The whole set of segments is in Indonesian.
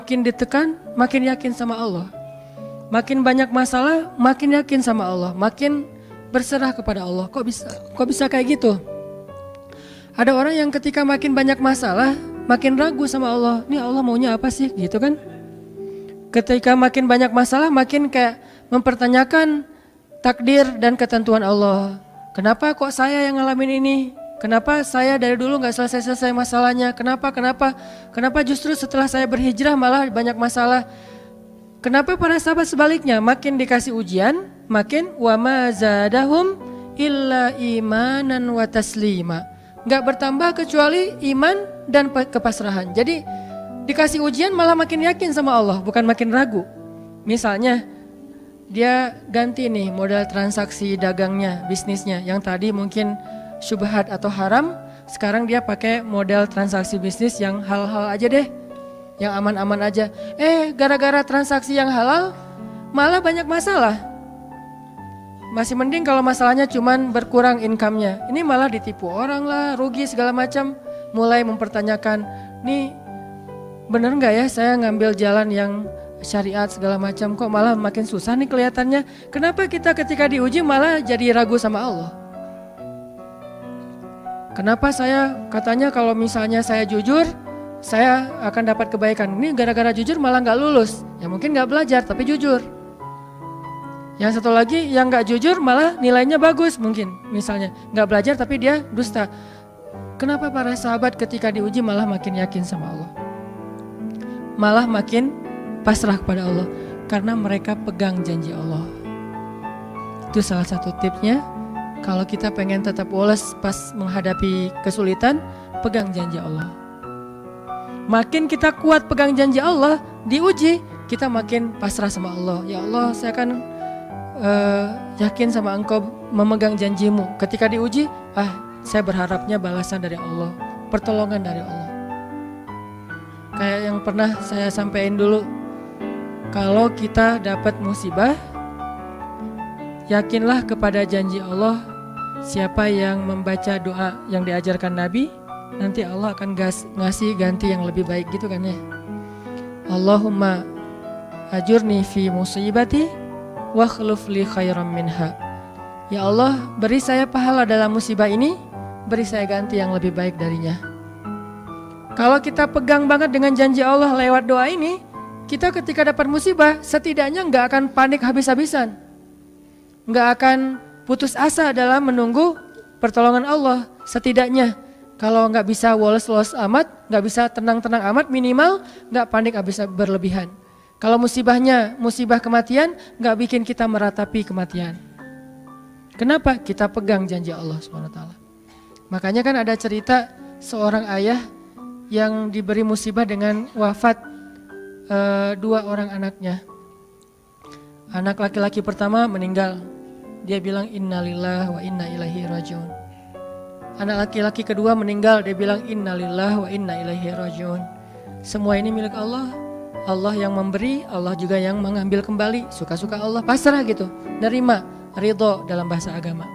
makin ditekan, makin yakin sama Allah. Makin banyak masalah, makin yakin sama Allah, makin berserah kepada Allah. Kok bisa kayak gitu? Ada orang yang ketika makin banyak masalah, makin ragu sama Allah. Nih Allah maunya apa sih? Gitu kan? Ketika makin banyak masalah, makin kayak mempertanyakan takdir dan ketentuan Allah. Kenapa kok saya yang ngalamin ini? Kenapa saya dari dulu gak selesai-selesai masalahnya? Kenapa justru setelah saya berhijrah malah banyak masalah? Kenapa para sahabat sebaliknya? Makin dikasih ujian, makin wa ma zadahum illa imanan wa taslima. Gak bertambah kecuali iman dan kepasrahan. Jadi dikasih ujian malah makin yakin sama Allah, bukan makin ragu. Misalnya dia ganti nih modal transaksi dagangnya, bisnisnya. Yang tadi mungkin syubhat atau haram, sekarang dia pakai model transaksi bisnis yang halal aja deh, yang aman-aman aja. Gara-gara transaksi yang halal malah banyak masalah. Masih mending kalau masalahnya cuman berkurang income-nya. Ini malah ditipu orang lah, rugi segala macam. Mulai mempertanyakan, nih bener gak ya saya ngambil jalan yang syariat segala macam, kok malah makin susah nih kelihatannya. Kenapa kita ketika diuji malah jadi ragu sama Allah? Kenapa saya katanya kalau misalnya saya jujur, saya akan dapat kebaikan. Ini gara-gara jujur malah gak lulus. Ya mungkin gak belajar tapi jujur. Yang satu lagi yang gak jujur malah nilainya bagus mungkin. Misalnya gak belajar tapi dia dusta. Kenapa para sahabat ketika diuji malah makin yakin sama Allah? Malah makin pasrah kepada Allah. Karena mereka pegang janji Allah. Itu salah satu tipsnya. Kalau kita pengen tetap woles pas menghadapi kesulitan, pegang janji Allah. Makin kita kuat pegang janji Allah, diuji, kita makin pasrah sama Allah. Ya Allah, saya akan yakin sama Engkau memegang janjimu. Ketika diuji, saya berharapnya balasan dari Allah, pertolongan dari Allah. Kayak yang pernah saya sampaikan dulu, kalau kita dapat musibah, yakinlah kepada janji Allah. Siapa yang membaca doa yang diajarkan Nabi, nanti Allah akan ngasih ganti yang lebih baik gitu kan ya. Allahumma ajurni fi musibati wa khluf li khairan minha. Ya Allah, beri saya pahala dalam musibah ini, beri saya ganti yang lebih baik darinya. Kalau kita pegang banget dengan janji Allah lewat doa ini, kita ketika dapat musibah setidaknya gak akan panik habis-habisan, gak akan putus asa dalam menunggu pertolongan Allah. Setidaknya kalau gak bisa woles-woles amat, gak bisa tenang-tenang amat, minimal gak panik habis berlebihan. Kalau musibahnya musibah kematian, gak bikin kita meratapi kematian. Kenapa? Kita pegang janji Allah SWT. Makanya kan ada cerita seorang ayah yang diberi musibah dengan wafat 2 orang anaknya. Anak laki-laki pertama meninggal. Dia bilang innalillahi wa inna ilaihi rajiun. Anak laki-laki kedua meninggal. Dia bilang innalillahi wa inna ilaihi rajiun. Semua ini milik Allah. Allah yang memberi, Allah juga yang mengambil kembali. Suka-suka Allah, pasrah gitu. Nerima, ridho dalam bahasa agama.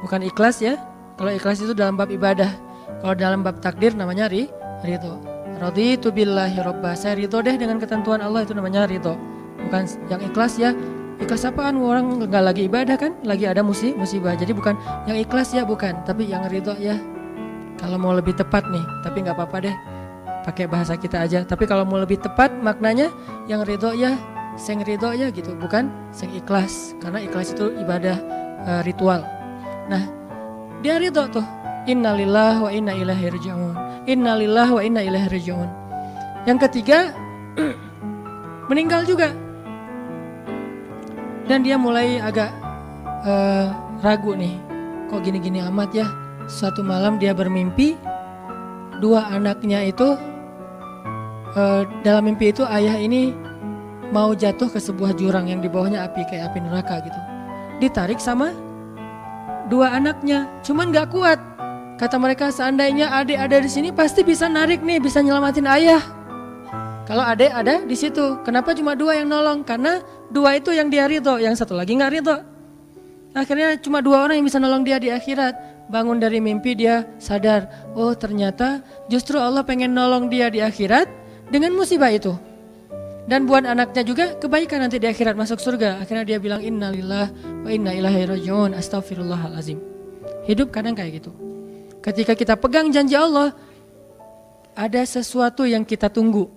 Bukan ikhlas ya. Kalau ikhlas itu dalam bab ibadah. Kalau dalam bab takdir namanya ridho. Raditu billahi robba. Saya ridho deh dengan ketentuan Allah, itu namanya ridho. Bukan yang ikhlas ya. Ikhlas apaan? Orang gak lagi ibadah kan? Lagi ada musibah. Jadi bukan yang ikhlas ya, bukan. Tapi yang ridho ya. Kalau mau lebih tepat nih, tapi gak apa-apa deh, pakai bahasa kita aja. Tapi kalau mau lebih tepat maknanya, yang ridho ya, sing ridho ya gitu. Bukan sing ikhlas. Karena ikhlas itu ibadah ritual. Nah, dia ridho tuh. Innalillahi wa inna ilaihi raji'un. Innalillahi wa inna ilaihi raji'un. Yang ketiga, meninggal juga. Dan dia mulai agak ragu nih, kok gini-gini amat ya. Suatu malam dia bermimpi, 2 anaknya itu, dalam mimpi itu ayah ini mau jatuh ke sebuah jurang yang di bawahnya api, kayak api neraka gitu. Ditarik sama 2 anaknya, cuman gak kuat. Kata mereka, seandainya adik ada di sini pasti bisa narik nih, bisa nyelamatin ayah. Kalau adik ada di situ, kenapa cuma 2 yang nolong? Karena 2 itu yang dia ridho, yang satu lagi nggak ridho. Akhirnya cuma 2 orang yang bisa nolong dia di akhirat. Bangun dari mimpi dia sadar, oh ternyata justru Allah pengen nolong dia di akhirat dengan musibah itu. Dan buat anaknya juga kebaikan nanti di akhirat masuk surga. Akhirnya dia bilang innalillah wa inna ilaihi rajiun, astaghfirullahalazim. Hidup kadang kayak gitu. Ketika kita pegang janji Allah, ada sesuatu yang kita tunggu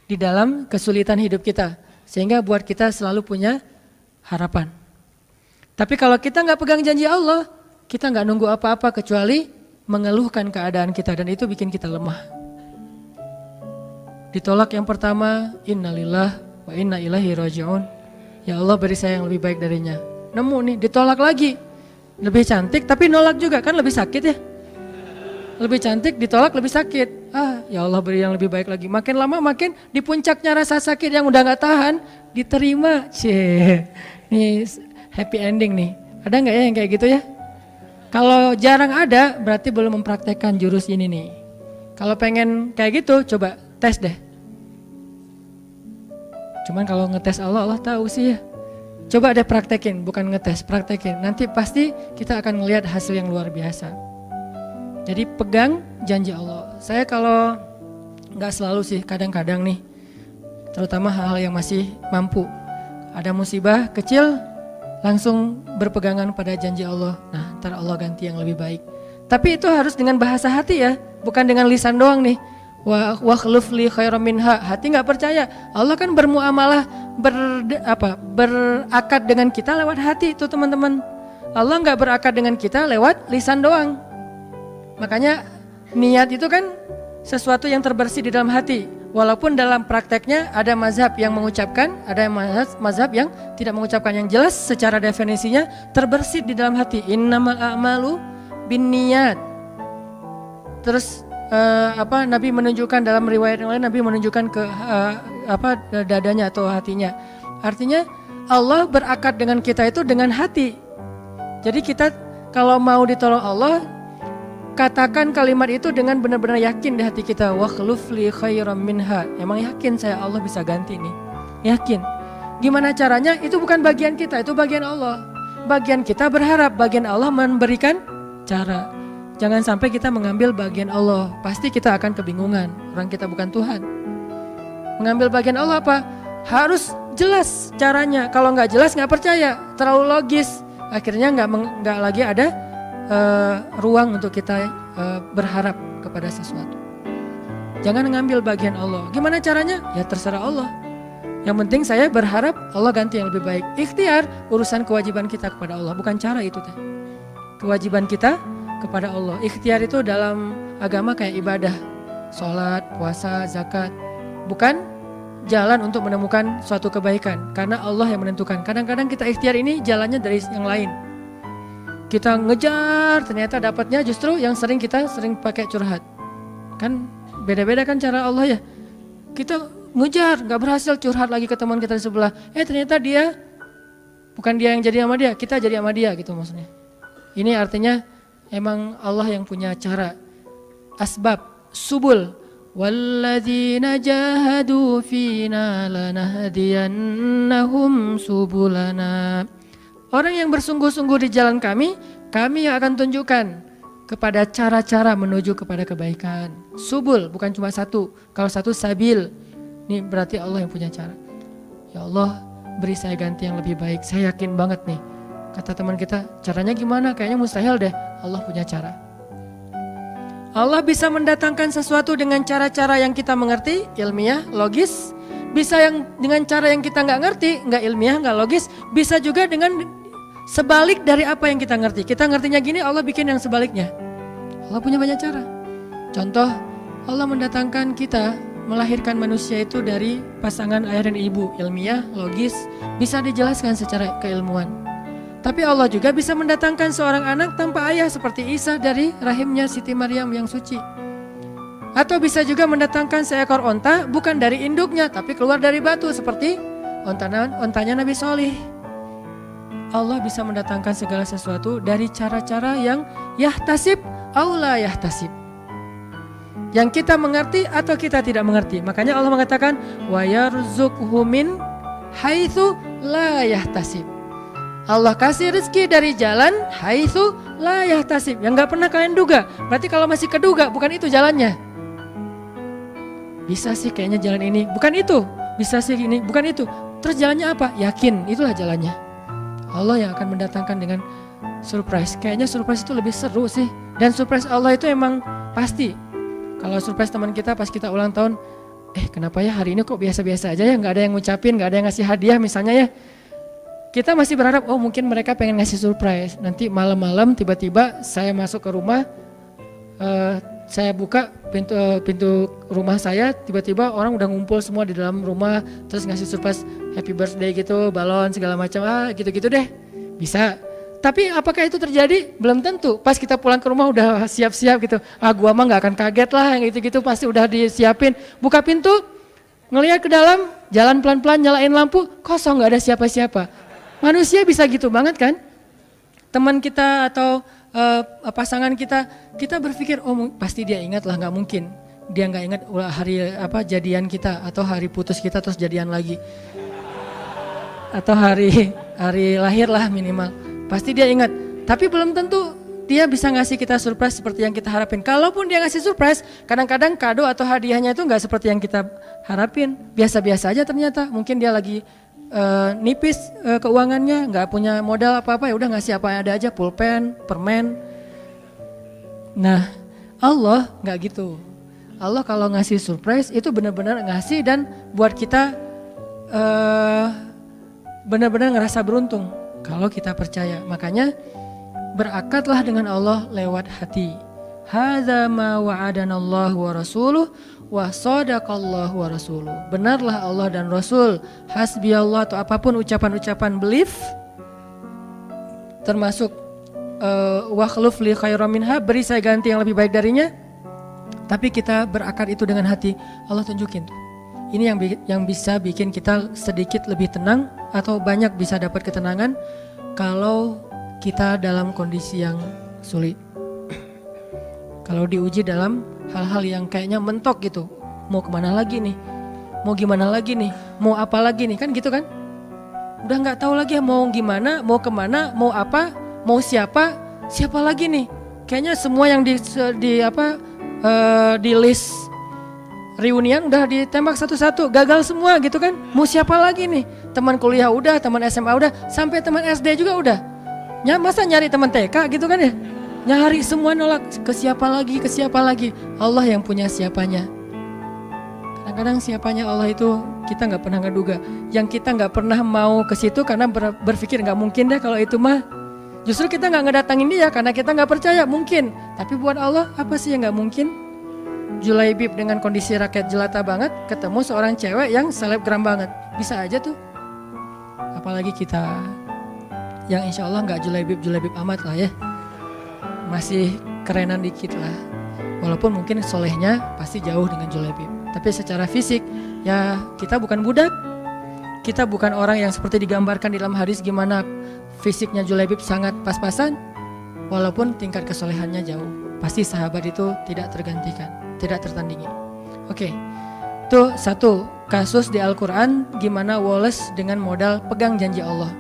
di dalam kesulitan hidup kita. Sehingga buat kita selalu punya harapan. Tapi kalau kita nggak pegang janji Allah, kita nggak nunggu apa-apa kecuali mengeluhkan keadaan kita. Dan itu bikin kita lemah. Ditolak yang pertama, innalillah wa inna ilaihi rajiun. Ya Allah beri saya yang lebih baik darinya. Nemu nih, ditolak lagi. Lebih cantik tapi nolak juga, kan lebih sakit ya. Lebih cantik, ditolak lebih sakit. Ya Allah beri yang lebih baik lagi. Makin lama makin di puncaknya rasa sakit yang udah gak tahan, diterima. Nih happy ending nih. Ada gak ya yang kayak gitu ya? Kalau jarang ada, berarti belum mempraktekkan jurus ini nih. Kalau pengen kayak gitu, coba tes deh. Cuman kalau ngetes Allah tahu sih ya. Coba deh praktekin, bukan ngetes, praktekin. Nanti pasti kita akan ngelihat hasil yang luar biasa. Jadi pegang janji Allah. Saya kalau nggak selalu sih, kadang-kadang nih, terutama hal-hal yang masih mampu. Ada musibah kecil, langsung berpegangan pada janji Allah. Nah, ntar Allah ganti yang lebih baik. Tapi itu harus dengan bahasa hati ya, bukan dengan lisan doang nih. Wa khluf li khairam minha. Hati nggak percaya. Allah kan bermuamalah berakad dengan kita lewat hati itu teman-teman. Allah nggak berakad dengan kita lewat lisan doang. Makanya niat itu kan sesuatu yang terbersih di dalam hati. Walaupun dalam prakteknya ada mazhab yang mengucapkan, ada mazhab yang tidak mengucapkan. Yang jelas secara definisinya terbersih di dalam hati. Innamal a'malu binniyat. Terus Nabi menunjukkan dalam riwayat yang lain, Nabi menunjukkan ke dadanya atau hatinya. Artinya Allah berakad dengan kita itu dengan hati. Jadi kita kalau mau ditolong Allah, katakan kalimat itu dengan benar-benar yakin di hati kita. Wa khluf li khairam minha. Emang yakin saya Allah bisa ganti nih. Yakin. Gimana caranya? Itu bukan bagian kita, itu bagian Allah. Bagian kita berharap, bagian Allah memberikan cara. Jangan sampai kita mengambil bagian Allah. Pasti kita akan kebingungan. Orang kita bukan Tuhan. Mengambil bagian Allah apa? Harus jelas caranya. Kalau nggak jelas nggak percaya. Terlalu logis. Akhirnya nggak lagi ada ruang untuk kita berharap kepada sesuatu. Jangan mengambil bagian Allah. Gimana caranya? Ya terserah Allah. Yang penting saya berharap Allah ganti yang lebih baik. Ikhtiar urusan kewajiban kita kepada Allah. Bukan cara itu. Kewajiban kita kepada Allah. Ikhtiar itu dalam agama kayak ibadah, sholat, puasa, zakat. Bukan jalan untuk menemukan suatu kebaikan, karena Allah yang menentukan. Kadang-kadang kita ikhtiar ini jalannya dari yang lain. Kita ngejar, ternyata dapatnya justru yang sering pakai curhat. Kan beda-beda kan cara Allah ya. Kita ngejar, gak berhasil, curhat lagi ke teman kita di sebelah. Ternyata dia, bukan dia yang jadi sama dia, kita jadi sama dia gitu maksudnya. Ini artinya emang Allah yang punya cara, asbab, subul. Walladzina jahadu fina lanahdiyannahum subulana. Orang yang bersungguh-sungguh di jalan kami yang akan tunjukkan kepada cara-cara menuju kepada kebaikan. Subul, bukan cuma satu. Kalau satu sabil, ini berarti Allah yang punya cara. Ya Allah, beri saya ganti yang lebih baik. Saya yakin banget nih. Kata teman kita, caranya gimana? Kayaknya mustahil deh. Allah punya cara. Allah bisa mendatangkan sesuatu dengan cara-cara yang kita mengerti, ilmiah, logis. Bisa yang dengan cara yang kita nggak ngerti, nggak ilmiah, nggak logis. Bisa juga dengan sebalik dari apa yang kita ngerti. Kita ngertinya gini, Allah bikin yang sebaliknya. Allah punya banyak cara. Contoh, Allah mendatangkan kita, melahirkan manusia itu dari pasangan ayah dan ibu. Ilmiah, logis, bisa dijelaskan secara keilmuan. Tapi Allah juga bisa mendatangkan seorang anak tanpa ayah seperti Isa dari rahimnya Siti Maryam yang suci. Atau bisa juga mendatangkan seekor onta bukan dari induknya tapi keluar dari batu seperti ontanya Nabi Solih. Allah bisa mendatangkan segala sesuatu dari cara-cara yang yahtasib aula yahtasib. Yang kita mengerti atau kita tidak mengerti. Makanya Allah mengatakan wa yarzuqhu min haitsu la yahtasib. Allah kasih rezeki dari jalan haitsu la yahtasib, yang gak pernah kalian duga. Berarti kalau masih keduga bukan itu jalannya. Bisa sih kayaknya jalan ini, bukan itu. bisa sih gini, bukan itu. Terus jalannya apa? Yakin, itulah jalannya. Allah yang akan mendatangkan dengan surprise. Kayaknya surprise itu lebih seru sih. Dan surprise Allah itu emang pasti. Kalau surprise teman kita pas kita ulang tahun, kenapa ya hari ini kok biasa-biasa aja ya, nggak ada yang ngucapin, nggak ada yang ngasih hadiah misalnya ya. Kita masih berharap, mungkin mereka pengen ngasih surprise. Nanti malam-malam tiba-tiba saya masuk ke rumah, saya buka pintu rumah saya, tiba-tiba orang udah ngumpul semua di dalam rumah, terus ngasih surprise happy birthday gitu, balon segala macam, gitu-gitu deh, bisa. Tapi apakah itu terjadi? Belum tentu. Pas kita pulang ke rumah udah siap-siap gitu. Gua mah nggak akan kaget lah, yang gitu-gitu pasti udah disiapin. Buka pintu, ngelihat ke dalam, jalan pelan-pelan, nyalain lampu, kosong, nggak ada siapa-siapa. Manusia bisa gitu banget kan? Teman kita atau pasangan kita berpikir, pasti dia ingat lah, nggak mungkin dia nggak ingat hari jadian kita atau hari putus kita terus jadian lagi, atau hari lahir lah minimal, pasti dia ingat. Tapi belum tentu dia bisa ngasih kita surprise seperti yang kita harapin. Kalaupun dia ngasih surprise, kadang-kadang kado atau hadiahnya itu nggak seperti yang kita harapin, biasa-biasa aja ternyata. Mungkin dia lagi nipis keuangannya, nggak punya modal apa-apa, ya udah ngasih apa yang ada aja, pulpen, permen. Nah, Allah nggak gitu. Allah kalau ngasih surprise itu benar-benar ngasih dan buat kita benar-benar ngerasa beruntung kalau kita percaya. Makanya berakatlah dengan Allah lewat hati. Hadza ma wa'adanallahu wa rasuluh wa sadaqallahu wa rasuluh. Benarlah Allah dan Rasul. Hasbiyallah atau apapun ucapan-ucapan belief, termasuk wa khluf li khairam minha, beri saya ganti yang lebih baik darinya. Tapi kita berakad itu dengan hati. Allah tunjukin tuh. Ini yang bisa bikin kita sedikit lebih tenang atau banyak bisa dapat ketenangan kalau kita dalam kondisi yang sulit. Kalau diuji dalam hal-hal yang kayaknya mentok gitu, mau kemana lagi nih, mau gimana lagi nih, mau apa lagi nih, kan gitu kan? Udah nggak tahu lagi mau gimana, mau kemana, mau apa, mau siapa lagi nih? Kayaknya semua yang di list reunian udah ditembak satu-satu, gagal semua gitu kan? Mau siapa lagi nih? Teman kuliah udah, teman SMA udah, sampai teman SD juga udah. Masa nyari teman TK gitu kan ya? Nyari semua nolak, ke siapa lagi, Allah yang punya siapanya. Kadang-kadang siapanya Allah itu kita nggak pernah ngeduga. Yang kita nggak pernah mau ke situ karena berpikir nggak mungkin deh kalau itu mah. Justru kita nggak ngedatangin dia karena kita nggak percaya mungkin. Tapi buat Allah apa sih yang nggak mungkin? Julaibib dengan kondisi rakyat jelata banget ketemu seorang cewek yang selebgram banget, bisa aja tuh. Apalagi kita yang insya Allah nggak Julaibib amat lah ya. Masih kerenan dikit lah. Walaupun mungkin solehnya pasti jauh dengan Julaibib. Tapi secara fisik ya kita bukan budak. Kita bukan orang yang seperti digambarkan di dalam hadis gimana fisiknya Julaibib sangat pas-pasan. Walaupun tingkat kesolehannya jauh. Pasti sahabat itu tidak tergantikan, tidak tertandingi. Oke, itu satu kasus di Al-Quran gimana Wallace dengan modal pegang janji Allah.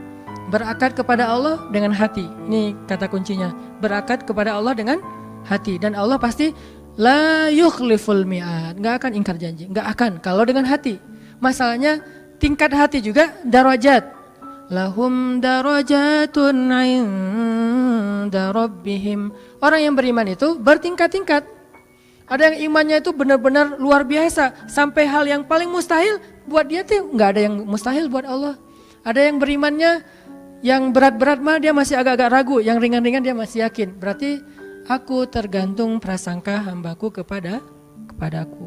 Berakad kepada Allah dengan hati. Ini kata kuncinya. Berakad kepada Allah dengan hati. Dan Allah pasti la yukhliful mi'ad. Gak akan ingkar janji. Gak akan. Kalau dengan hati. Masalahnya tingkat hati juga darajat. Lahum darajatun inda rabbihim. Orang yang beriman itu bertingkat-tingkat. Ada yang imannya itu benar-benar luar biasa. Sampai hal yang paling mustahil buat dia tuh gak ada yang mustahil buat Allah. Ada yang berimannya yang berat-berat mah dia masih agak-agak ragu, yang ringan-ringan dia masih yakin. Berarti aku tergantung prasangka hambaku kepadaku.